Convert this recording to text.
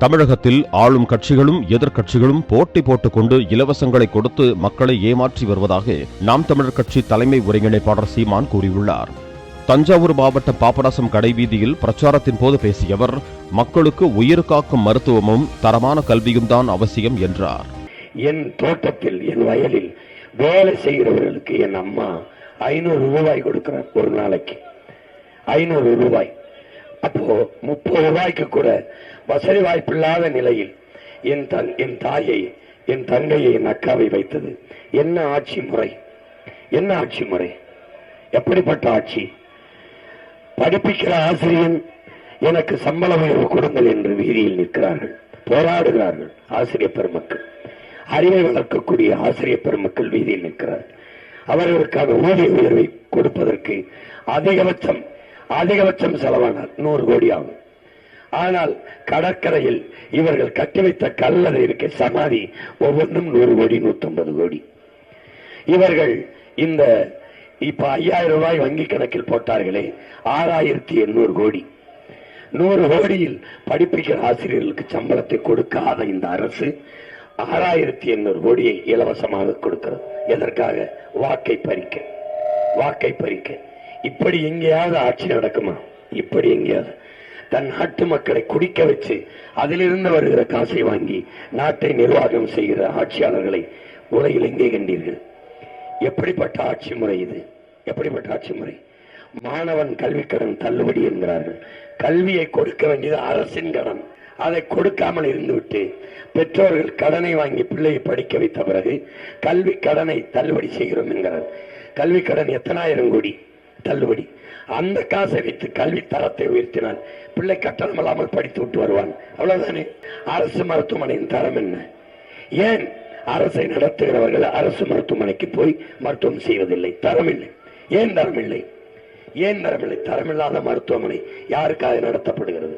தமிழகத்தில் ஆளும் கட்சிகளும் எதிர்க்கட்சிகளும் போட்டி போட்டுக் கொண்டு இலவசங்களை கொடுத்து மக்களை ஏமாற்றி வருவதாக நாம் தமிழர் கட்சி தலைமை ஒருங்கிணைப்பாளர் சீமான் கூறியுள்ளார். தஞ்சாவூர் மாவட்ட பாபநாசம் கடைவீதியில் பிரச்சாரத்தின் போது பேசிய அவர், மக்களுக்கு உயிர் காக்கும் மருத்துவமும் தரமான கல்வியும் தான் அவசியம் என்றார். என் தோட்டத்தில், என் வயலில் வேலை செய்கிறவர்களுக்கு என் அம்மா 500 ரூபாய் கொடுக்கிறார் ஒரு நாளைக்கு. 500 ரூபாய். அப்போ 30 ரூபாய்க்கு கூட வசதி வாய்ப்பில்லாத நிலையில் என் தாயை, என் தங்கையை, என் அக்காவை வைத்தது என்ன ஆட்சி முறை? என்ன ஆட்சி முறை? எப்படிப்பட்ட ஆட்சி? படிப்பிக்கிற ஆசிரியன் எனக்கு சம்பள உயர்வு கொடுங்கள் என்று வீதியில் நிற்கிறார்கள், போராடுகிறார்கள். ஆசிரியர் பெருமக்கள், அறிவை வளர்க்கக்கூடிய ஆசிரியர் பெருமக்கள் வீதியில் நிற்கிறார்கள். அவர்களுக்கான ஊதிய உயர்வை கொடுப்பதற்கு அதிகபட்சம் செலவானால் 100 கோடி ஆகும். ஆனால் கடற்கரையில் இவர்கள் கட்டி வைத்த கல்லறை இருக்க சமாதி ஒவ்வொன்றும் 100 கோடி, 150 கோடி. இவர்கள் இந்த இப்ப 5000 ரூபாய் வங்கி கணக்கில் போட்டார்களே, 6800 கோடி. 100 கோடியில் படிப்பிக்கிற ஆசிரியர்களுக்கு சம்பளத்தை கொடுக்காத இந்த அரசு 6800 கோடியை இலவசமாக கொடுக்கிறது. எதற்காக? வாக்கை பறிக்க. இப்படி எங்கேயாவது ஆட்சி நடக்குமா? இப்படி எங்கேயாவது தன் நாட்டு மக்களை குடிக்க வச்சு அதிலிருந்து வருகிற காசை வாங்கி நாட்டை நிர்வாகம் செய்கிற ஆட்சியாளர்களை உலகில் எங்கே கண்டீர்கள்? எப்படிப்பட்ட ஆட்சி முறை இது? எப்படிப்பட்ட ஆட்சி முறை? மாணவன் கல்வி கடன் தள்ளுபடி என்கிறார்கள். கல்வியை கொடுக்க வேண்டியது அரசின் கடன். அதை கொடுக்காமல் இருந்துவிட்டு பெற்றோர்கள் கடனை வாங்கி பிள்ளையை படிக்க வைத்த பிறகு கல்வி கடனை தள்ளுபடி செய்கிறோம் என்கிறார். கல்வி கடன் எத்தனாயிரம் கோடி தள்ளுபடி. அந்த காசை வைத்து கல்வி தரத்தை உயர்த்தினால் பிள்ளை கட்டணம் இல்லாமல் படித்து விட்டு வருவான். அவ்வளவுதானே. அரசு மருத்துவமனையின் தரம் என்ன? ஏன் அரசை நடத்துகிறவர்கள் அரசு மருத்துவமனைக்கு போய் மருத்துவம் செய்வதில்லை? தரமில்லை. ஏன் தரமில்லை? தரமில்லாத மருத்துவமனை யாருக்காக நடத்தப்படுகிறது?